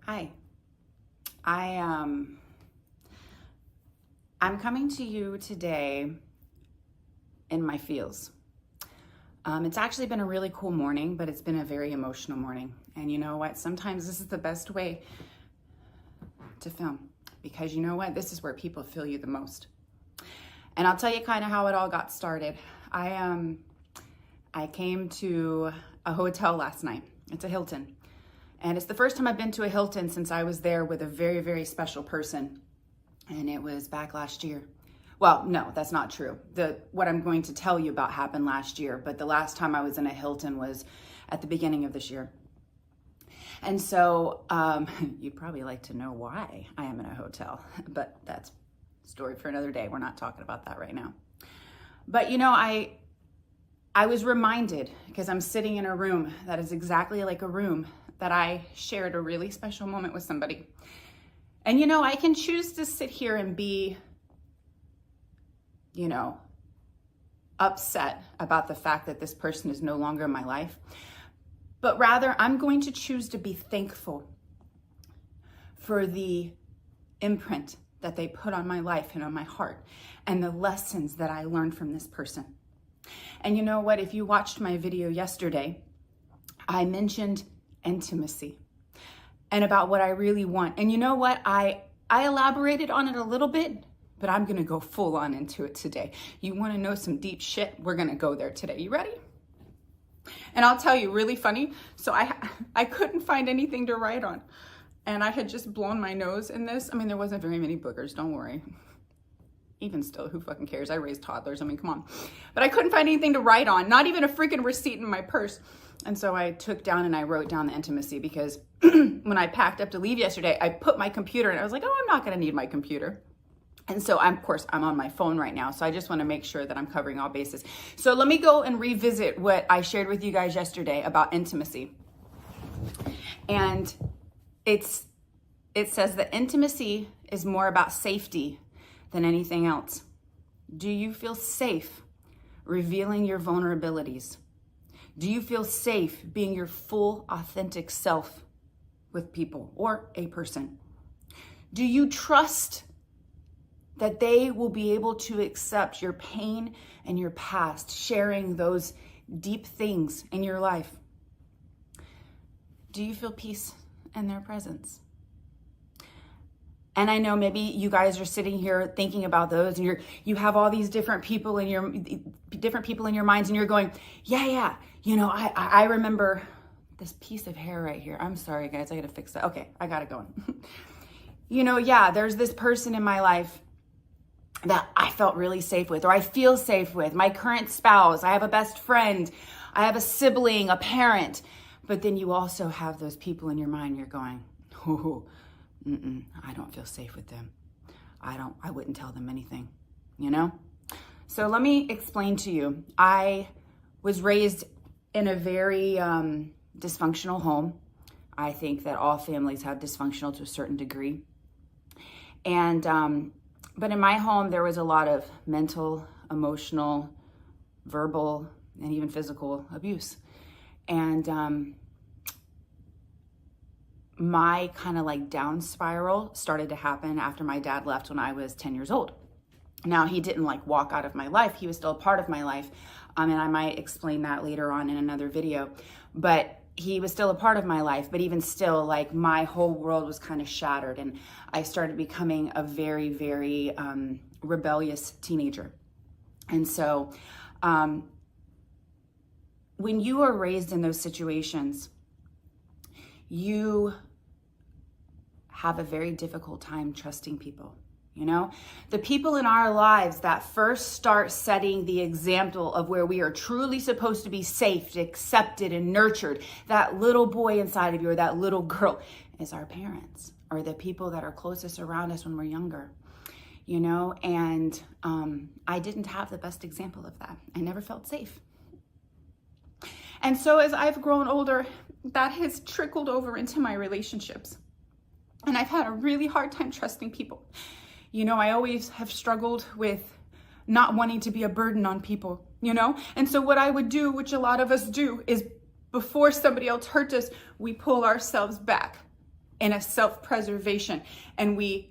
Hi. I'm coming to you today in my feels. It's actually been a really cool morning, but it's been a very emotional morning. And you know what? Sometimes this is the best way to film because you know what? This is where people feel you the most. And I'll tell you kind of how it all got started. I came to a hotel last night. It's a Hilton. And it's the first time I've been to a Hilton since I was there with a very, very special person. And it was back last year. Well, no, that's not true. What I'm going to tell you about happened last year, but the last time I was in a Hilton was at the beginning of this year. And so you'd probably like to know why I am in a hotel, but that's a story for another day. We're not talking about that right now. But you know, I was reminded because I'm sitting in a room that is exactly like a room that I shared a really special moment with somebody. And you know, I can choose to sit here and be, you know, upset about the fact that this person is no longer in my life. But rather, I'm going to choose to be thankful for the imprint that they put on my life and on my heart and the lessons that I learned from this person. And you know what? If you watched my video yesterday, I mentioned intimacy and about what I really want. And you know what? I elaborated on it a little bit, but I'm going to go full on into it today. You want to know some deep shit? We're going to go there today. You ready? And I'll tell you, really funny. So I couldn't find anything to write on. And I had just blown my nose in this. I mean, there wasn't very many boogers, don't worry. Even still, who fucking cares? I raised toddlers. I mean, come on. But I couldn't find anything to write on, not even a freaking receipt in my purse. And so I took down and I wrote down the intimacy because when I packed up to leave yesterday, I put my computer and I was like, oh, I'm not going to need my computer. And so of course, I'm on my phone right now. So I just want to make sure that I'm covering all bases. So let me go and revisit what I shared with you guys yesterday about intimacy. And it says that intimacy is more about safety than anything else. Do you feel safe revealing your vulnerabilities? Do you feel safe being your full, authentic self with people or a person? Do you trust that they will be able to accept your pain and your past, sharing those deep things in your life? Do you feel peace in their presence? And I know maybe you guys are sitting here thinking about those and you have all these different people in your minds and you're going, yeah, you know, I remember this piece of hair right here. I'm sorry guys, I gotta fix that. Okay, I got it going. You know, yeah, there's this person in my life that I felt really safe with, or I feel safe with, my current spouse, I have a best friend, I have a sibling, a parent. But then you also have those people in your mind, you're going, oh, I don't feel safe with them. I wouldn't tell them anything, you know? So let me explain to you. I was raised in a very dysfunctional home. I think that all families have dysfunctional to a certain degree. And, but in my home, there was a lot of mental, emotional, verbal, and even physical abuse. And, my kind of like down spiral started to happen after my dad left when I was 10 years old. Now, he didn't like walk out of my life. He was still a part of my life. And I might explain that later on in another video, but he was still a part of my life. But even still, like my whole world was kind of shattered. And I started becoming a very, very rebellious teenager. And so when you are raised in those situations, you have a very difficult time trusting people. You know, the people in our lives that first start setting the example of where we are truly supposed to be safe, accepted, and nurtured, that little boy inside of you or that little girl is our parents or the people that are closest around us when we're younger, you know, and I didn't have the best example of that. I never felt safe. And so as I've grown older, that has trickled over into my relationships. And I've had a really hard time trusting people. You know, I always have struggled with not wanting to be a burden on people, you know? And so what I would do, which a lot of us do, is before somebody else hurt us, we pull ourselves back in a self-preservation, and we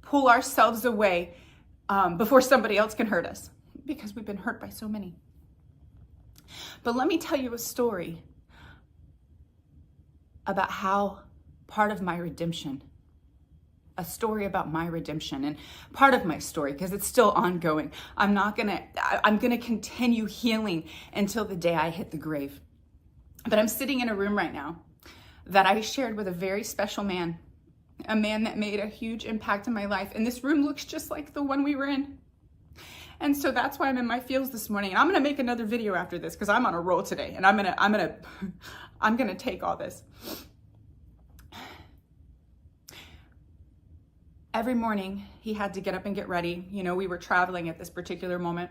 pull ourselves away before somebody else can hurt us, because we've been hurt by so many. But let me tell you a story about how part of my redemption, a story about my redemption, and part of my story, because it's still ongoing. I'm gonna continue healing until the day I hit the grave. But I'm sitting in a room right now that I shared with a very special man, a man that made a huge impact in my life. And this room looks just like the one we were in. And so that's why I'm in my feels this morning. And I'm gonna make another video after this because I'm on a roll today, and I'm gonna take all this. Every morning he had to get up and get ready. You know, we were traveling at this particular moment,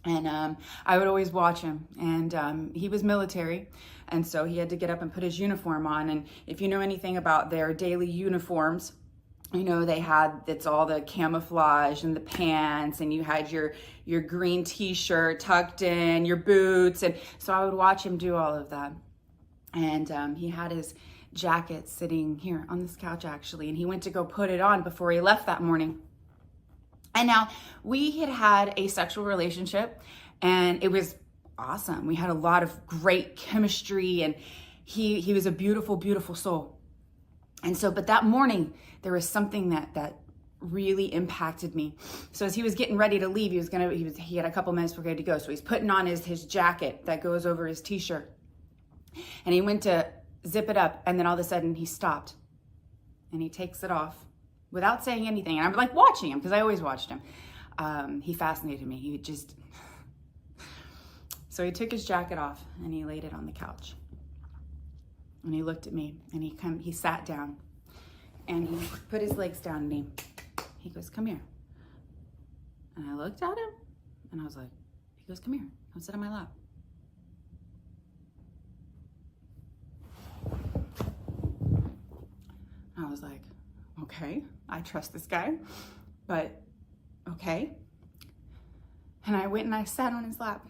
and I would always watch him. And he was military, and so he had to get up and put his uniform on. And if you know anything about their daily uniforms, you know, it's all the camouflage and the pants, and you had your green t-shirt tucked in, your boots. And so I would watch him do all of that. And he had his jacket sitting here on this couch, actually, and he went to go put it on before he left that morning. And now we had a sexual relationship, and it was awesome. We had a lot of great chemistry, and he was a beautiful, beautiful soul. And so, but that morning there was something that really impacted me. So as he was getting ready to leave, he had a couple minutes before he had to go. So he's putting on his jacket that goes over his t-shirt, and he went to zip it up, and then all of a sudden he stopped and he takes it off without saying anything. And I'm like watching him because I always watched him. He fascinated me. So he took his jacket off and he laid it on the couch, and he looked at me, and he sat down, and he put his legs down, and he goes, "Come here." And I looked at him, and I was like, he goes, "Come here, come sit on my lap." I was like, okay, I trust this guy, but okay. And I went and I sat on his lap.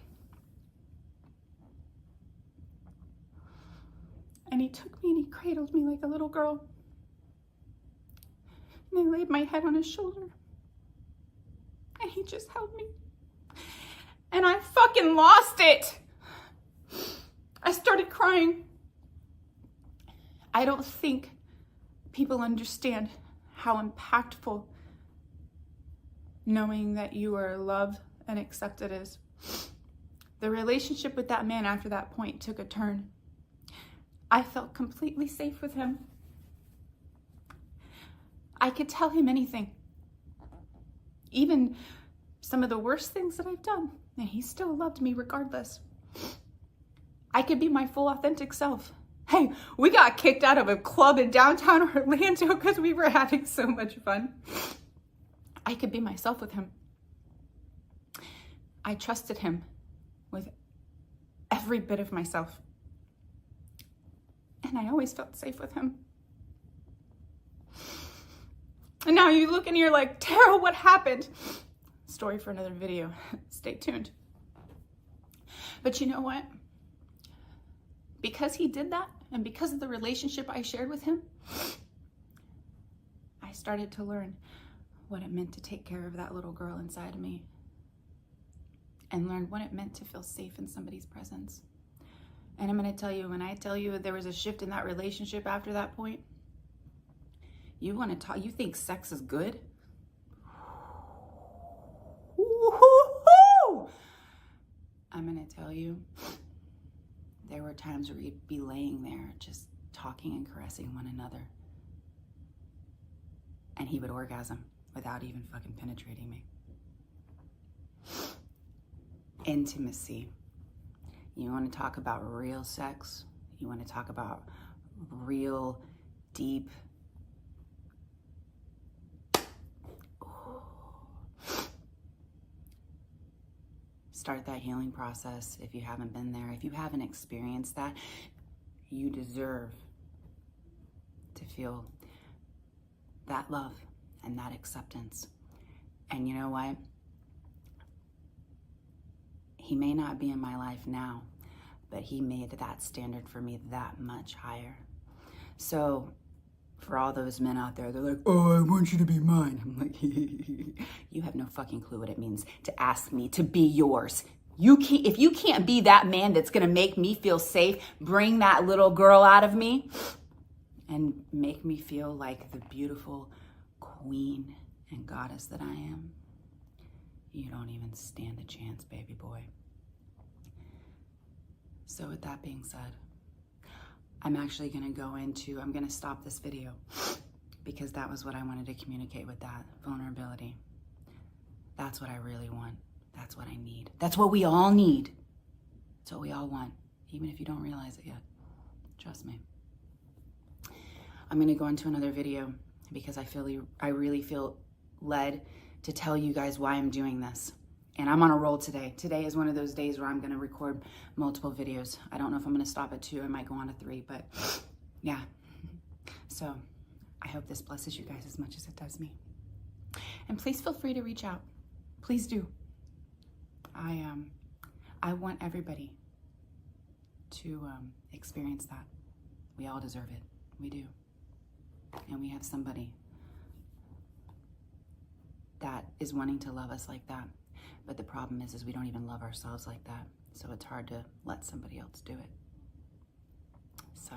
And he took me and he cradled me like a little girl. And I laid my head on his shoulder. And he just held me. And I fucking lost it. I started crying. I don't think people understand how impactful knowing that you are loved and accepted is. The relationship with that man after that point took a turn. I felt completely safe with him. I could tell him anything, even some of the worst things that I've done, and he still loved me regardless. I could be my full authentic self. Hey, we got kicked out of a club in downtown Orlando because we were having so much fun. I could be myself with him. I trusted him with every bit of myself. And I always felt safe with him. And now you look and you're like, Tara, what happened? Story for another video. Stay tuned. But you know what? Because he did that, and because of the relationship I shared with him, I started to learn what it meant to take care of that little girl inside of me, and learned what it meant to feel safe in somebody's presence. And I'm going to tell you, when I tell you there was a shift in that relationship after that point, you think sex is good? Woo-hoo-hoo! I'm going to tell you, there were times where you'd be laying there just talking and caressing one another, and he would orgasm without even fucking penetrating me. Intimacy. You want to talk about real sex? You want to talk about real, deep, start that healing process if you haven't been there. If you haven't experienced that, you deserve to feel that love and that acceptance. And you know what? He may not be in my life now, but he made that standard for me that much higher. So For all those men out there, they're like, oh, I want you to be mine. I'm like, you have no fucking clue what it means to ask me to be yours. If you can't be that man that's gonna make me feel safe, bring that little girl out of me, and make me feel like the beautiful queen and goddess that I am, you don't even stand a chance, baby boy. So with that being said, I'm actually gonna I'm gonna stop this video because that was what I wanted to communicate with that vulnerability. That's what I really want. That's what I need. That's what we all need. That's what we all want, even if you don't realize it yet. Trust me. I'm gonna go into another video because I really feel led to tell you guys why I'm doing this. And I'm on a roll today. Today is one of those days where I'm gonna record multiple videos. I don't know if I'm gonna stop at 2, I might go on to 3, but yeah. So I hope this blesses you guys as much as it does me. And please feel free to reach out. Please do. I want everybody to experience that. We all deserve it. We do. And we have somebody that is wanting to love us like that. But the problem is we don't even love ourselves like that. So it's hard to let somebody else do it. So